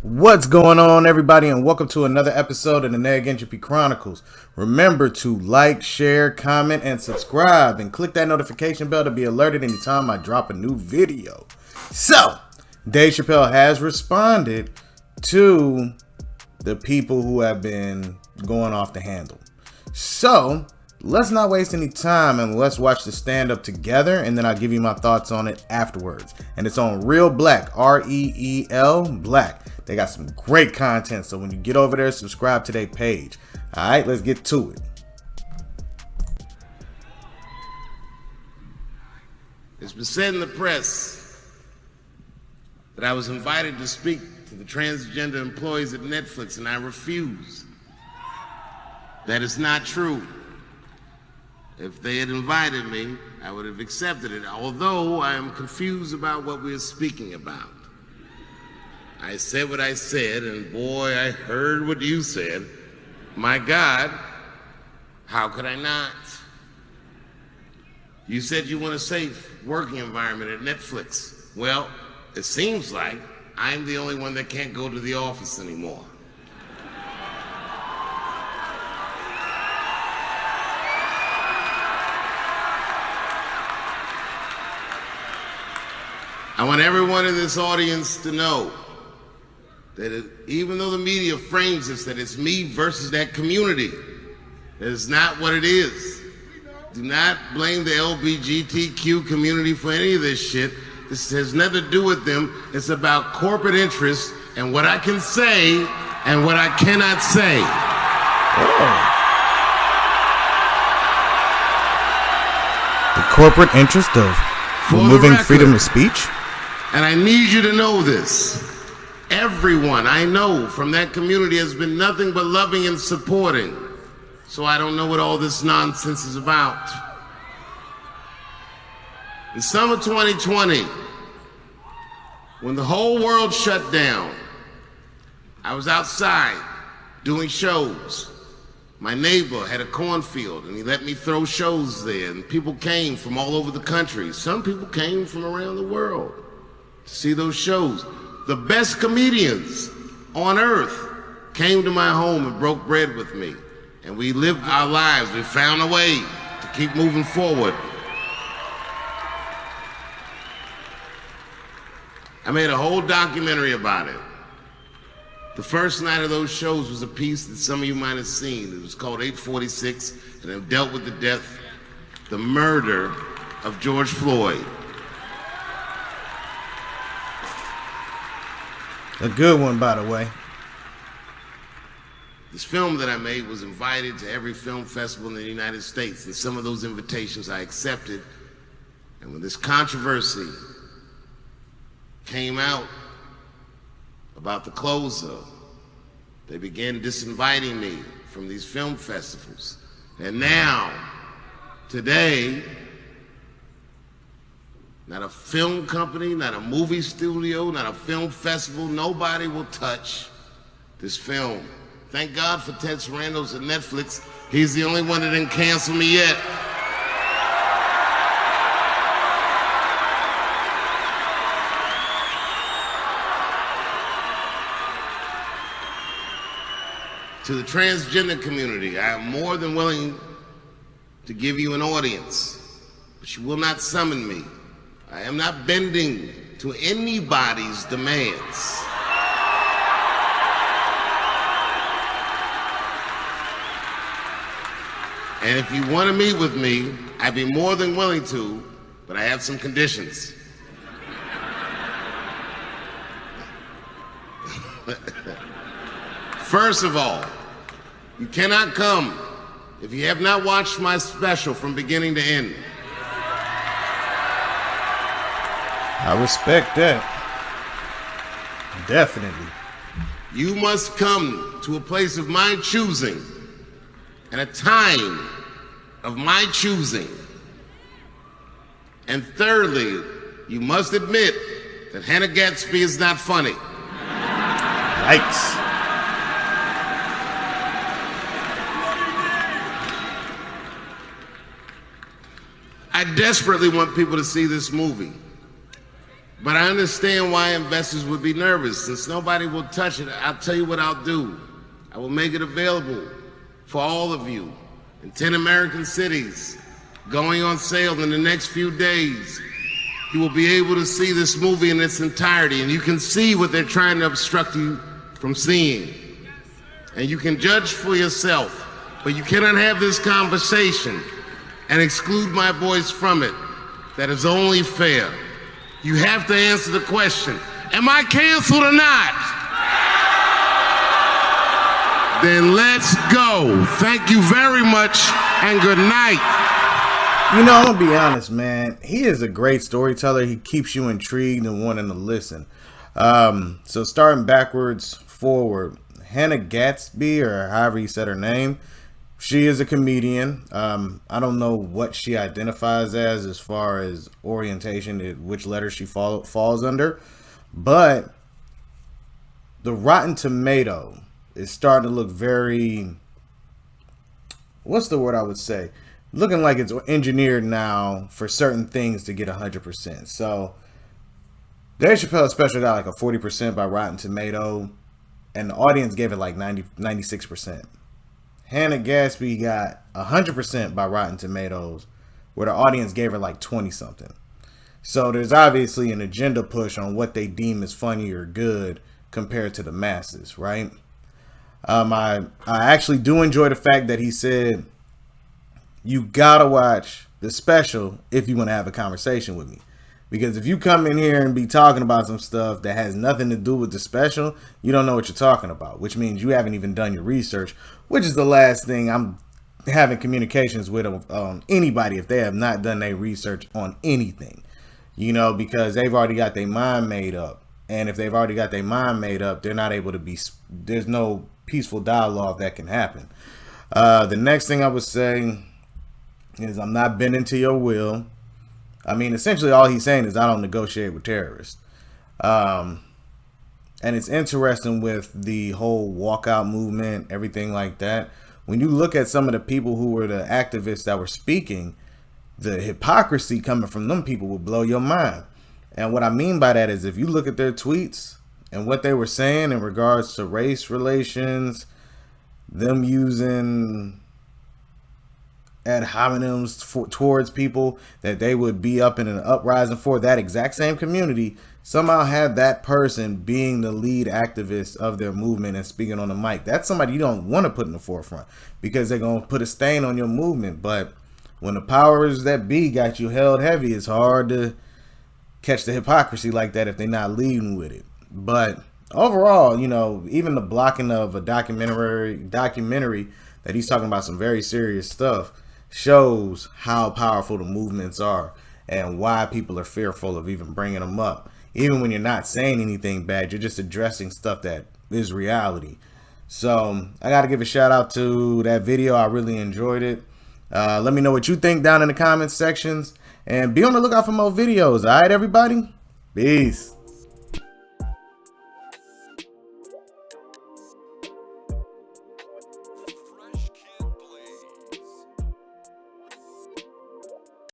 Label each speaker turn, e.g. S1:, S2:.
S1: What's going on, everybody, and welcome to another episode of the Neg Entropy Chronicles. Remember to like, share, comment, and subscribe, and click that notification bell to be alerted anytime I drop a new video. So, Dave Chappelle has responded to the people who have been going off the handle. So, let's not waste any time and let's watch the stand-up together, and then I'll give you my thoughts on it afterwards. And it's on Real Black, R-E-E-L, Black. They got some great content, so when you get over there, subscribe to their page. All right, let's get to it.
S2: It's been said in the press that I was invited to speak to the transgender employees at Netflix, and I refuse. That is not true. If they had invited me, I would have accepted it, although I am confused about what we are speaking about. I said what I said, and boy, I heard what you said. My God, how could I not? You said you want a safe working environment at Netflix. Well, it seems like I'm the only one that can't go to the office anymore. I want everyone in this audience to know that even though the media frames this, that it's me versus that community, that is not what it is. Do not blame the LGBTQ community for any of this shit. This has nothing to do with them. It's about corporate interests and what I can say and what I cannot say.
S1: The corporate interest of removing freedom of speech?
S2: And I need you to know this. Everyone I know from that community has been nothing but loving and supporting. So I don't know what all this nonsense is about. In summer 2020, when the whole world shut down, I was outside doing shows. My neighbor had a cornfield and he let me throw shows there, and people came from all over the country. Some people came from around the world to see those shows. The best comedians on earth came to my home and broke bread with me. And we lived our lives. We found a way to keep moving forward. I made a whole documentary about it. The first night of those shows was a piece that some of you might have seen. It was called 846, and it dealt with the murder of George Floyd.
S1: A good one, by the way.
S2: This film that I made was invited to every film festival in the United States, and some of those invitations I accepted. And when this controversy came out about the closer, they began disinviting me from these film festivals. And now, today, not a film company, not a movie studio, not a film festival, nobody will touch this film. Thank God for Ted Sarandos at Netflix. He's the only one that didn't cancel me yet. To the transgender community, I am more than willing to give you an audience, but you will not summon me. I am not bending to anybody's demands. And if you want to meet with me, I'd be more than willing to, but I have some conditions. First of all, you cannot come if you have not watched my special from beginning to end.
S1: I respect that. Definitely.
S2: You must come to a place of my choosing and a time of my choosing. And thirdly, you must admit that Hannah Gadsby is not funny.
S1: Yikes. I
S2: desperately want people to see this movie. But I understand why investors would be nervous. Since nobody will touch it, I'll tell you what I'll do. I will make it available for all of you in 10 American cities, going on sale in the next few days. You will be able to see this movie in its entirety, and you can see what they're trying to obstruct you from seeing. And you can judge for yourself, but you cannot have this conversation and exclude my voice from it. That is only fair. You have to answer the question, am I canceled or not? Then let's go. Thank you very much and good night.
S1: You know, I'm going to be honest, man. He is a great storyteller. He keeps you intrigued and wanting to listen. So starting backwards forward, Hannah Gatsby, or however you said her name, she is a comedian. I don't know what she identifies as far as orientation, which letter she falls under. But the Rotten Tomato is starting to look very, what's the word I would say? Looking like it's engineered now for certain things to get 100%. So Dave Chappelle's special got like a 40% by Rotten Tomato, and the audience gave it like 96%. Hannah Gatsby got 100% by Rotten Tomatoes, where the audience gave her like 20 something. So there's obviously an agenda push on what they deem as funny or good compared to the masses, right? I actually do enjoy the fact that he said, you gotta watch the special if you want to have a conversation with me. Because if you come in here and be talking about some stuff that has nothing to do with the special, you don't know what you're talking about, which means you haven't even done your research, which is the last thing I'm having communications with anybody if they have not done their research on anything, you know, because they've already got their mind made up. And if they've already got their mind made up, they're not able to be, there's no peaceful dialogue that can happen. The next thing I would say is I'm not bending to your will. I mean, essentially all he's saying is I don't negotiate with terrorists. And it's interesting with the whole walkout movement, everything like that. When you look at some of the people who were the activists that were speaking, the hypocrisy coming from them people will blow your mind. And what I mean by that is if you look at their tweets and what they were saying in regards to race relations, them using ad hominems towards people that they would be up in an uprising for, that exact same community somehow had that person being the lead activist of their movement and speaking on the mic. That's somebody you don't want to put in the forefront because they're going to put a stain on your movement. But when the powers that be got you held heavy, it's hard to catch the hypocrisy like that if they're not leading with it. But overall, you know, even the blocking of a documentary that he's talking about some very serious stuff shows how powerful the movements are and why people are fearful of even bringing them up. Even when you're not saying anything bad, you're just addressing stuff that is reality. So I got to give a shout out to that video. I really enjoyed it. Let me know what you think down in the comments sections and be on the lookout for more videos. All right, everybody? Peace.